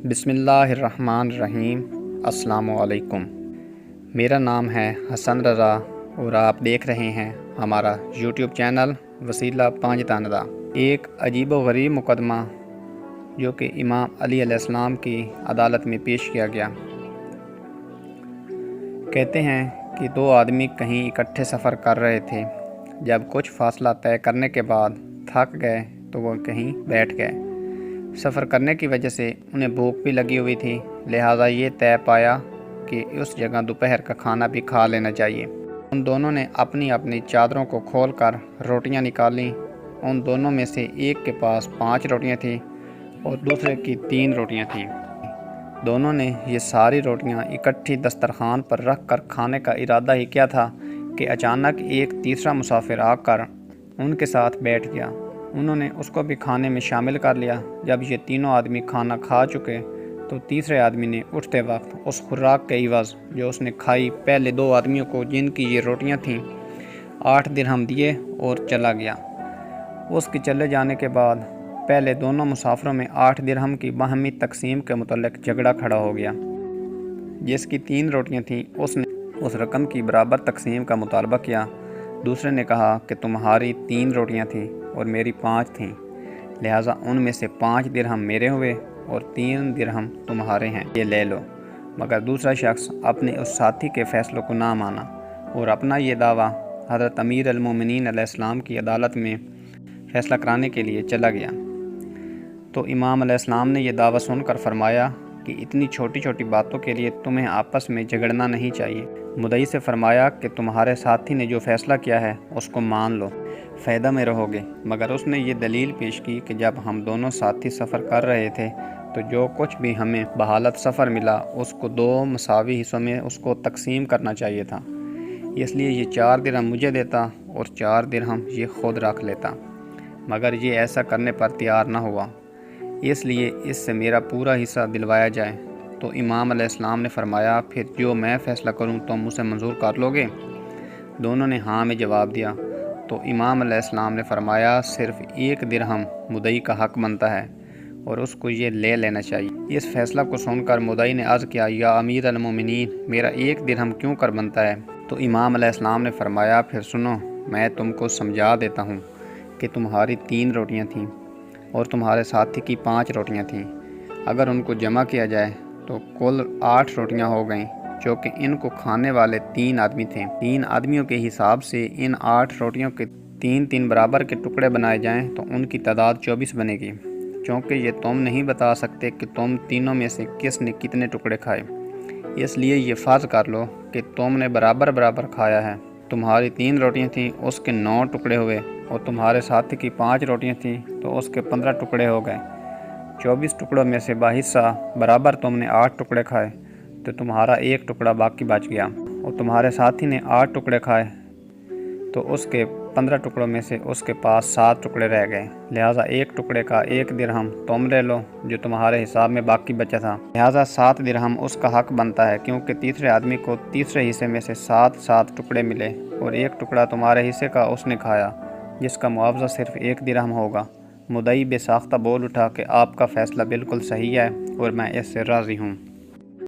بسم اللہ الرحمن الرحیم۔ السلام علیکم۔ میرا نام ہے حسن رضا اور آپ دیکھ رہے ہیں ہمارا یوٹیوب چینل وسیلہ پانچ تاندہ۔ ایک عجیب و غریب مقدمہ جو کہ امام علی علیہ السلام کی عدالت میں پیش کیا گیا۔ کہتے ہیں کہ دو آدمی کہیں اکٹھے سفر کر رہے تھے۔ جب کچھ فاصلہ طے کرنے کے بعد تھک گئے تو وہ کہیں بیٹھ گئے۔ سفر کرنے کی وجہ سے انہیں بھوک بھی لگی ہوئی تھی، لہٰذا یہ طے پایا کہ اس جگہ دوپہر کا کھانا بھی کھا لینا چاہیے۔ ان دونوں نے اپنی اپنی چادروں کو کھول کر روٹیاں نکالیں۔ ان دونوں میں سے ایک کے پاس 5 روٹیاں تھیں اور دوسرے کی 3 روٹیاں تھیں۔ دونوں نے یہ ساری روٹیاں اکٹھی دسترخوان پر رکھ کر کھانے کا ارادہ ہی کیا تھا کہ اچانک ایک تیسرا مسافر آ کر ان کے ساتھ بیٹھ گیا۔ انہوں نے اس کو بھی کھانے میں شامل کر لیا۔ جب یہ تینوں آدمی کھانا کھا چکے تو تیسرے آدمی نے اٹھتے وقت اس خوراک کے عوض جو اس نے کھائی پہلے 2 آدمیوں کو جن کی یہ روٹیاں تھیں 8 درہم دیے اور چلا گیا۔ اس کے چلے جانے کے بعد پہلے دونوں مسافروں میں 8 درہم کی باہمی تقسیم کے متعلق جھگڑا کھڑا ہو گیا۔ جس کی 3 روٹیاں تھیں اس نے اس رقم کی برابر تقسیم کا مطالبہ کیا۔ دوسرے نے کہا کہ تمہاری 3 روٹیاں تھیں اور میری 5 تھیں، لہٰذا ان میں سے 5 درہم میرے ہوئے اور 3 درہم تمہارے ہیں، یہ لے لو۔ مگر دوسرا شخص اپنے اس ساتھی کے فیصلوں کو نہ مانا اور اپنا یہ دعویٰ حضرت امیر المومنین علیہ السلام کی عدالت میں فیصلہ کرانے کے لیے چلا گیا۔ تو امام علیہ السلام نے یہ دعویٰ سن کر فرمایا کہ اتنی چھوٹی چھوٹی باتوں کے لیے تمہیں آپس میں جھگڑنا نہیں چاہیے۔ مدعی سے فرمایا کہ تمہارے ساتھی نے جو فیصلہ کیا ہے اس کو مان لو، فائدہ میں رہو گے۔ مگر اس نے یہ دلیل پیش کی کہ جب ہم دونوں ساتھی سفر کر رہے تھے تو جو کچھ بھی ہمیں بحالت سفر ملا اس کو 2 مساوی حصوں میں اس کو تقسیم کرنا چاہیے تھا، اس لیے یہ 4 درہم مجھے دیتا اور 4 درہم یہ خود رکھ لیتا، مگر یہ ایسا کرنے پر تیار نہ ہوا، اس لیے اس سے میرا پورا حصہ دلوایا جائے۔ تو امام علیہ السلام نے فرمایا پھر جو میں فیصلہ کروں تم اسے منظور کر لو گے؟ دونوں نے ہاں میں جواب دیا۔ تو امام علیہ السلام نے فرمایا صرف 1 درہم مدعی کا حق بنتا ہے اور اس کو یہ لے لینا چاہیے۔ اس فیصلہ کو سن کر مدعی نے عرض کیا یا امیر المومنین میرا 1 درہم کیوں کر بنتا ہے؟ تو امام علیہ السلام نے فرمایا پھر سنو، میں تم کو سمجھا دیتا ہوں کہ تمہاری 3 روٹیاں تھیں اور تمہارے ساتھی کی 5 روٹیاں تھیں۔ اگر ان کو جمع کیا جائے تو کل 8 روٹیاں ہو گئیں، جو کہ ان کو کھانے والے 3 آدمی تھے۔ 3 آدمیوں کے حساب سے ان 8 روٹیوں کے 3 برابر کے ٹکڑے بنائے جائیں تو ان کی تعداد 24 بنے گی۔ چونکہ یہ تم نہیں بتا سکتے کہ تم تینوں میں سے کس نے کتنے ٹکڑے کھائے، اس لیے یہ فرض کر لو کہ تم نے برابر برابر کھایا ہے۔ تمہاری 3 روٹیاں تھیں اس کے 9 ٹکڑے ہوئے اور تمہارے ساتھی کی 5 روٹیاں تھیں تو اس کے 15 ٹکڑے ہو گئے۔ 24 ٹکڑوں میں سے باحصہ برابر تم نے 8 ٹکڑے کھائے تو تمہارا 1 ٹکڑا باقی بچ گیا، اور تمہارے ساتھی نے 8 ٹکڑے کھائے تو اس کے 15 ٹکڑوں میں سے اس کے پاس 7 ٹکڑے رہ گئے، لہٰذا 1 ٹکڑے کا 1 درہم تم لے لو جو تمہارے حساب میں باقی بچا تھا، لہٰذا 7 درہم اس کا حق بنتا ہے، کیونکہ تیسرے آدمی کو تیسرے حصے میں سے 7 ٹکڑے ملے اور 1 ٹکڑا تمہارے حصے کا اس نے کھایا، جس کا معاوضہ صرف 1 درہم ہوگا۔ مدعی بے ساختہ بول اٹھا کہ آپ کا فیصلہ بالکل صحیح ہے اور میں اس سے راضی ہوں۔